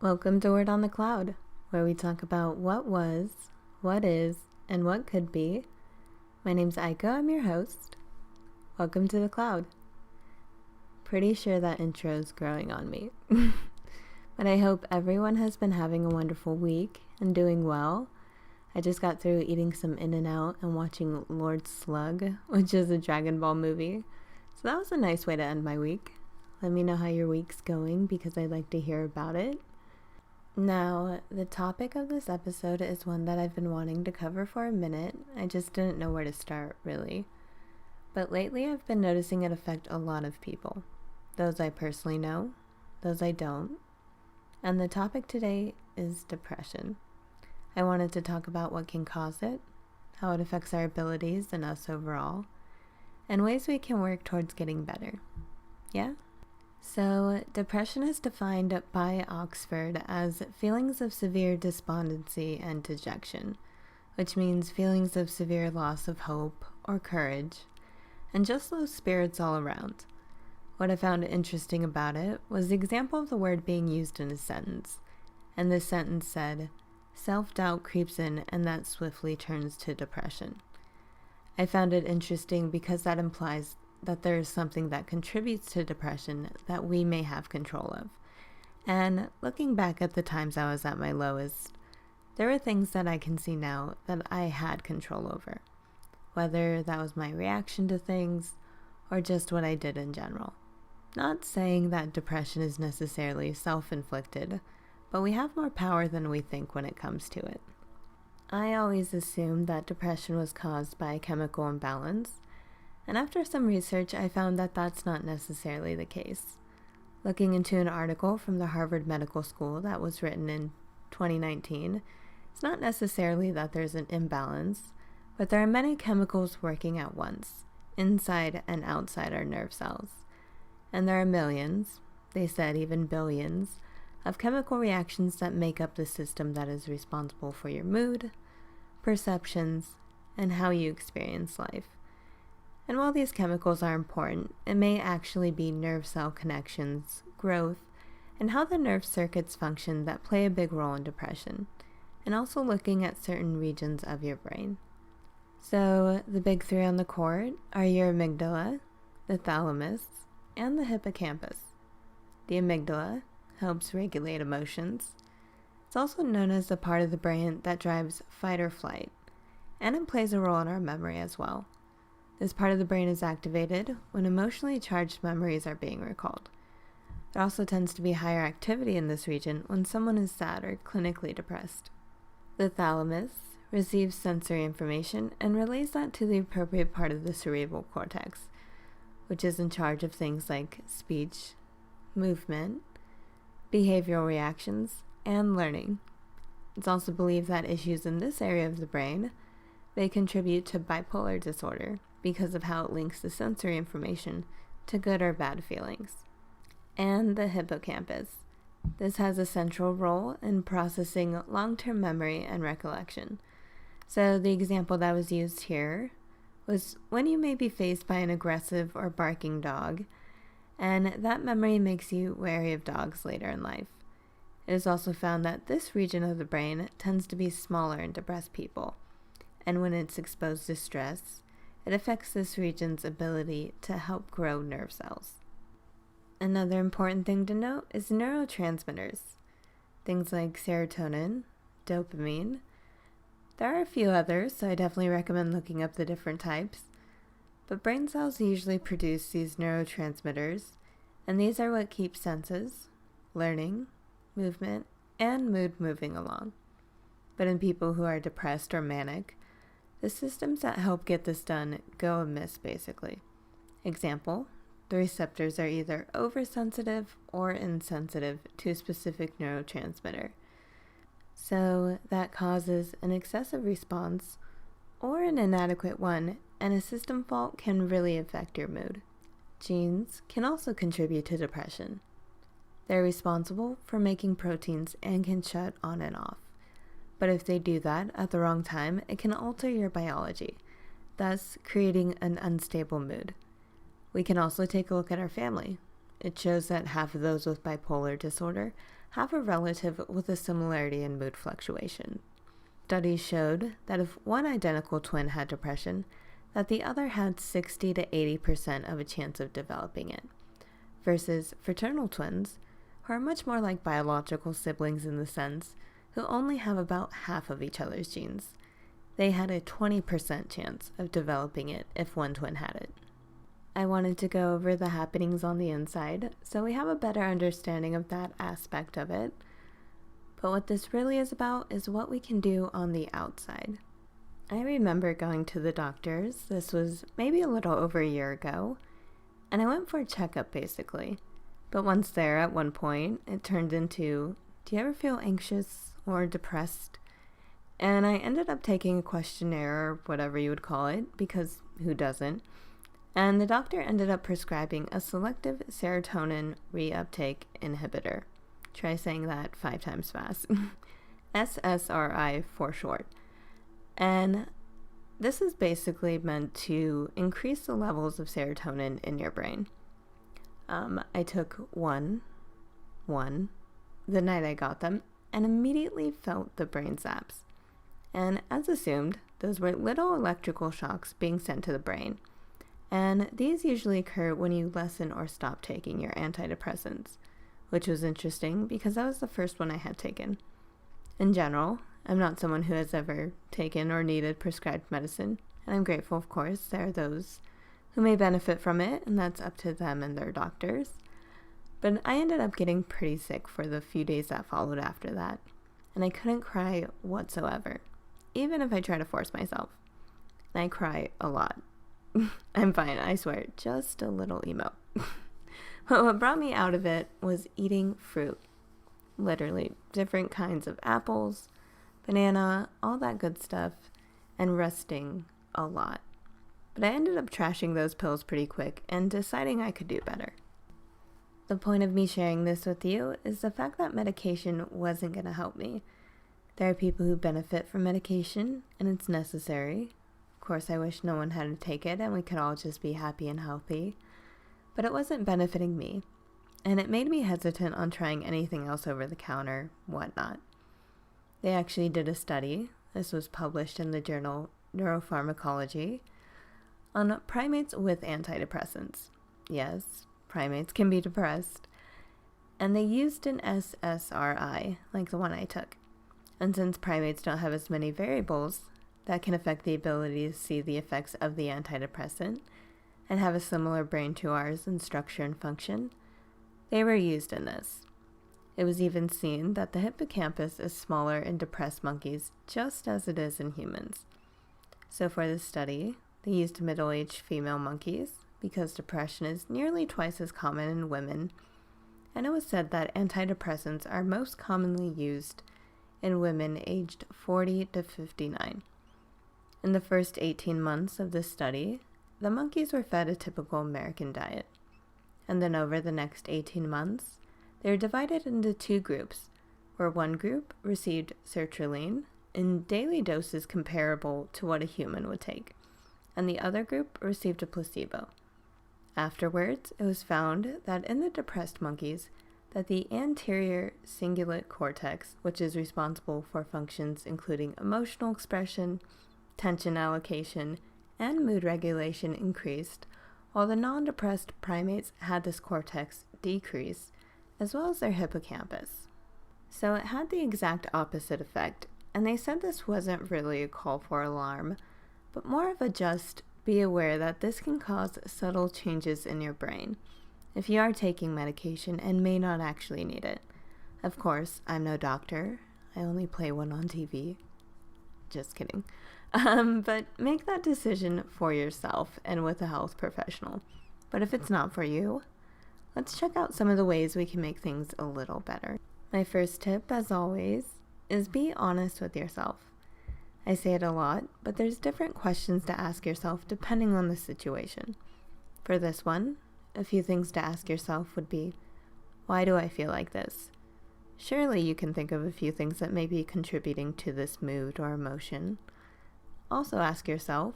Welcome to Word on the Cloud, where we talk about what was, what is, and what could be. My name's Aika, I'm your host. Welcome to the cloud. Pretty sure that intro is growing on me. But I hope everyone has been having a wonderful week and doing well. I just got through eating some In-N-Out and watching Lord Slug, which is a Dragon Ball movie. So that was a nice way to end my week. Let me know how your week's going because I'd like to hear about it. Now, the topic of this episode is one that I've been wanting to cover for a minute. I just didn't know where to start, really. But lately I've been noticing it affect a lot of people. Those I personally know, those I don't. And the topic today is depression. I wanted to talk about what can cause it, how it affects our abilities and us overall, and ways we can work towards getting better. Yeah? So, depression is defined by Oxford as feelings of severe despondency and dejection, which means feelings of severe loss of hope or courage, and just low spirits all around. What I found interesting about it was the example of the word being used in a sentence, and this sentence said, "Self-doubt creeps in and that swiftly turns to depression." I found it interesting because that implies that there is something that contributes to depression that we may have control of. And looking back at the times I was at my lowest, there were things that I can see now that I had control over, whether that was my reaction to things or just what I did in general. Not saying that depression is necessarily self-inflicted, but we have more power than we think when it comes to it. I always assumed that depression was caused by a chemical imbalance, and after some research, I found that that's not necessarily the case. Looking into an article from the Harvard Medical School that was written in 2019, it's not necessarily that there's an imbalance, but there are many chemicals working at once, inside and outside our nerve cells. And there are millions, they said even billions, of chemical reactions that make up the system that is responsible for your mood, perceptions, and how you experience life. And while these chemicals are important, it may actually be nerve cell connections, growth, and how the nerve circuits function that play a big role in depression, and also looking at certain regions of your brain. So the big three on the court are your amygdala, the thalamus, and the hippocampus. The amygdala helps regulate emotions. It's also known as the part of the brain that drives fight or flight, and it plays a role in our memory as well. This part of the brain is activated when emotionally charged memories are being recalled. There also tends to be higher activity in this region when someone is sad or clinically depressed. The thalamus receives sensory information and relays that to the appropriate part of the cerebral cortex, which is in charge of things like speech, movement, behavioral reactions, and learning. It's also believed that issues in this area of the brain may contribute to bipolar disorder because of how it links the sensory information to good or bad feelings. And the hippocampus. This has a central role in processing long-term memory and recollection. So the example that was used here was when you may be faced by an aggressive or barking dog, and that memory makes you wary of dogs later in life. It is also found that this region of the brain tends to be smaller in depressed people, and when it's exposed to stress, it affects this region's ability to help grow nerve cells. Another important thing to note is neurotransmitters, things like serotonin, dopamine. There are a few others, so I definitely recommend looking up the different types. But brain cells usually produce these neurotransmitters, and these are what keep senses, learning, movement, and mood moving along. But in people who are depressed or manic, the systems that help get this done go amiss, basically. Example, the receptors are either oversensitive or insensitive to a specific neurotransmitter. So that causes an excessive response or an inadequate one, and a system fault can really affect your mood. Genes can also contribute to depression. They're responsible for making proteins and can shut on and off. But if they do that at the wrong time, it can alter your biology, thus creating an unstable mood. We can also take a look at our family. It shows that half of those with bipolar disorder have a relative with a similarity in mood fluctuation. Studies showed that if one identical twin had depression, that the other had 60 to 80% of a chance of developing it, versus fraternal twins, who are much more like biological siblings in the sense, who only have about half of each other's genes. They had a 20% chance of developing it if one twin had it. I wanted to go over the happenings on the inside, so we have a better understanding of that aspect of it. But what this really is about is what we can do on the outside. I remember going to the doctors, this was maybe a little over a year ago, and I went for a checkup basically. But once there, at one point, it turned into, do you ever feel anxious or depressed? And I ended up taking a questionnaire, or whatever you would call it, because who doesn't? And the doctor ended up prescribing a selective serotonin reuptake inhibitor. Try saying that 5 times fast. SSRI for short. And this is basically meant to increase the levels of serotonin in your brain. I took one the night I got them, and immediately felt the brain zaps. And as assumed, those were little electrical shocks being sent to the brain. And these usually occur when you lessen or stop taking your antidepressants, which was interesting because that was the first one I had taken. In general, I'm not someone who has ever taken or needed prescribed medicine, and I'm grateful, of course, there are those who may benefit from it, and that's up to them and their doctors. But I ended up getting pretty sick for the few days that followed after that, and I couldn't cry whatsoever, even if I try to force myself. And I cry a lot. I'm fine, I swear, just a little emo. But what brought me out of it was eating fruit. Literally, different kinds of apples, banana, all that good stuff, and resting a lot. But I ended up trashing those pills pretty quick and deciding I could do better. The point of me sharing this with you is the fact that medication wasn't going to help me. There are people who benefit from medication, and it's necessary. Of course, I wish no one had to take it and we could all just be happy and healthy. But it wasn't benefiting me, and it made me hesitant on trying anything else over the counter, whatnot. They actually did a study, this was published in the journal Neuropharmacology, on primates with antidepressants. Yes, primates can be depressed. And they used an SSRI, like the one I took. And since primates don't have as many variables that can affect the ability to see the effects of the antidepressant and have a similar brain to ours in structure and function, they were used in this. It was even seen that the hippocampus is smaller in depressed monkeys, just as it is in humans. So for this study, they used middle-aged female monkeys because depression is nearly twice as common in women, and it was said that antidepressants are most commonly used in women aged 40 to 59. In the first 18 months of this study, the monkeys were fed a typical American diet, and then over the next 18 months, they were divided into 2 groups, where one group received sertraline in daily doses comparable to what a human would take, and the other group received a placebo. Afterwards, it was found that in the depressed monkeys, that the anterior cingulate cortex, which is responsible for functions including emotional expression, tension allocation, and mood regulation, increased, while the non-depressed primates had this cortex decrease, as well as their hippocampus. So it had the exact opposite effect, and they said this wasn't really a call for alarm, but more of a just be aware that this can cause subtle changes in your brain if you are taking medication and may not actually need it. Of course, I'm no doctor. I only play one on TV. Just kidding. But make that decision for yourself and with a health professional. But if it's not for you, let's check out some of the ways we can make things a little better. My first tip, as always, is be honest with yourself. I say it a lot, but there's different questions to ask yourself depending on the situation. For this one, a few things to ask yourself would be, why do I feel like this? Surely you can think of a few things that may be contributing to this mood or emotion. Also ask yourself,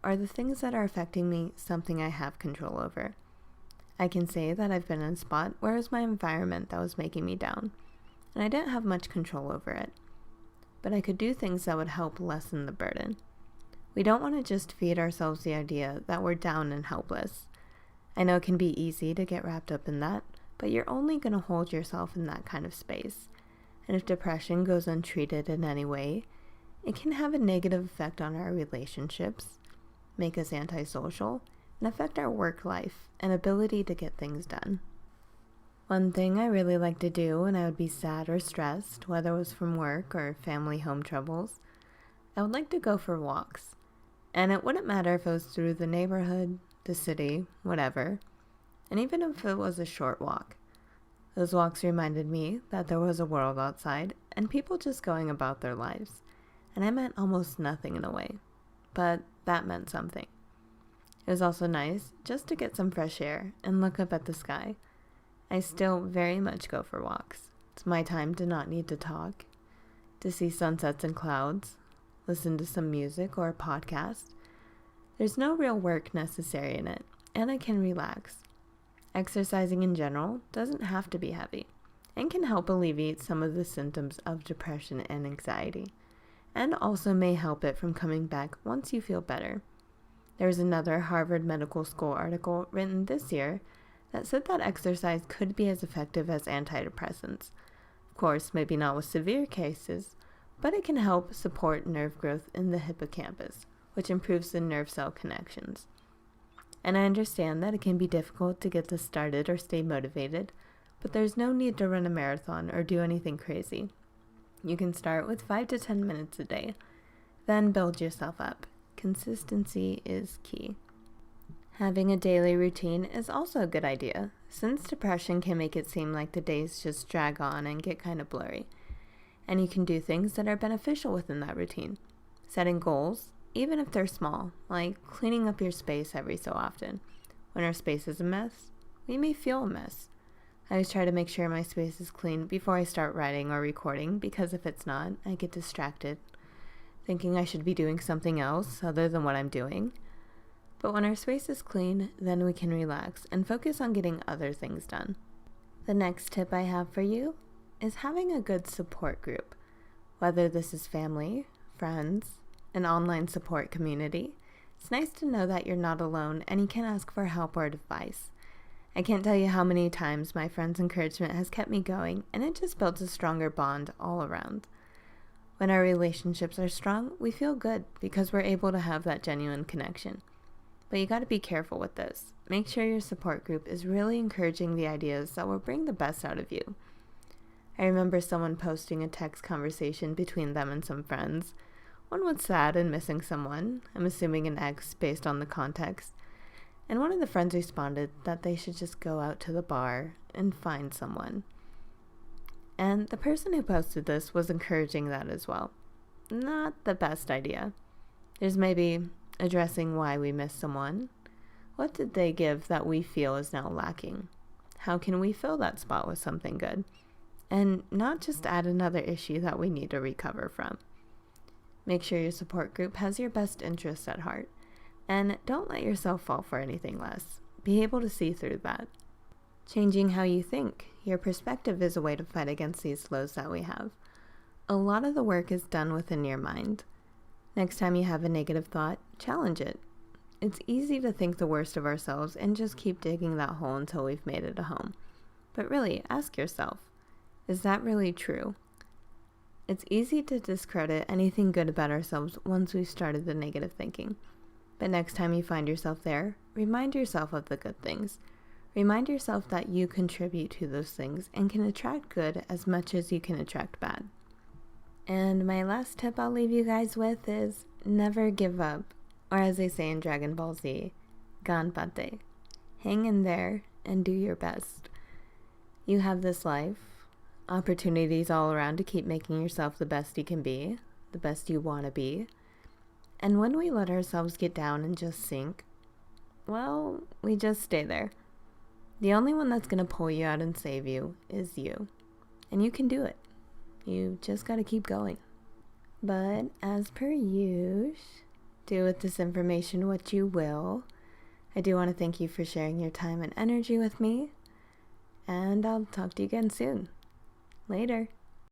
are the things that are affecting me something I have control over? I can say that I've been in a spot where it was my environment that was making me down. and I didn't have much control over it. But I could do things that would help lessen the burden. We don't want to just feed ourselves the idea that we're down and helpless. I know it can be easy to get wrapped up in that, but you're only going to hold yourself in that kind of space. And if depression goes untreated in any way, it can have a negative effect on our relationships, make us antisocial, and affect our work life and ability to get things done. One thing I really like to do when I would be sad or stressed, whether it was from work or family home troubles, I would like to go for walks. And it wouldn't matter if it was through the neighborhood, the city, whatever. And even if it was a short walk. Those walks reminded me that there was a world outside and people just going about their lives. And I meant almost nothing in a way. But that meant something. It was also nice just to get some fresh air and look up at the sky. I still very much go for walks. It's my time to not need to talk, to see sunsets and clouds, listen to some music or a podcast. There's no real work necessary in it, and I can relax. Exercising in general doesn't have to be heavy, and can help alleviate some of the symptoms of depression and anxiety, and also may help it from coming back once you feel better. There's another Harvard Medical School article written this year that said that exercise could be as effective as antidepressants. Of course, maybe not with severe cases, but it can help support nerve growth in the hippocampus, which improves the nerve cell connections. And I understand that it can be difficult to get this started or stay motivated, but there's no need to run a marathon or do anything crazy. You can start with 5 to 10 minutes a day, then build yourself up. Consistency is key. Having a daily routine is also a good idea, since depression can make it seem like the days just drag on and get kind of blurry. And you can do things that are beneficial within that routine. Setting goals, even if they're small, like cleaning up your space every so often. When our space is a mess, we may feel a mess. I always try to make sure my space is clean before I start writing or recording, because if it's not, I get distracted, thinking I should be doing something else other than what I'm doing. But when our space is clean, then we can relax and focus on getting other things done. The next tip I have for you is having a good support group. Whether this is family, friends, an online support community, it's nice to know that you're not alone and you can ask for help or advice. I can't tell you how many times my friends' encouragement has kept me going, and it just builds a stronger bond all around. When our relationships are strong, we feel good because we're able to have that genuine connection. But you got to be careful with this. Make sure your support group is really encouraging the ideas that will bring the best out of you. I remember someone posting a text conversation between them and some friends. One was sad and missing someone, I'm assuming an ex based on the context. And one of the friends responded that they should just go out to the bar and find someone. And the person who posted this was encouraging that as well. Not the best idea. There's maybe addressing why we miss someone. What did they give that we feel is now lacking? How can we fill that spot with something good? And not just add another issue that we need to recover from. Make sure your support group has your best interests at heart. And don't let yourself fall for anything less. Be able to see through that. Changing how you think. Your perspective is a way to fight against these lows that we have. A lot of the work is done within your mind. Next time you have a negative thought, challenge it. It's easy to think the worst of ourselves and just keep digging that hole until we've made it a home. But really, ask yourself, is that really true? It's easy to discredit anything good about ourselves once we've started the negative thinking. But next time you find yourself there, remind yourself of the good things. Remind yourself that you contribute to those things and can attract good as much as you can attract bad. And my last tip I'll leave you guys with is never give up, or as they say in Dragon Ball Z, ganbate. Hang in there and do your best. You have this life, opportunities all around to keep making yourself the best you can be, the best you want to be. And when we let ourselves get down and just sink, well, we just stay there. The only one that's going to pull you out and save you is you. And you can do it. You just got to keep going. But as per usual, do with this information what you will. I do want to thank you for sharing your time and energy with me. And I'll talk to you again soon. Later.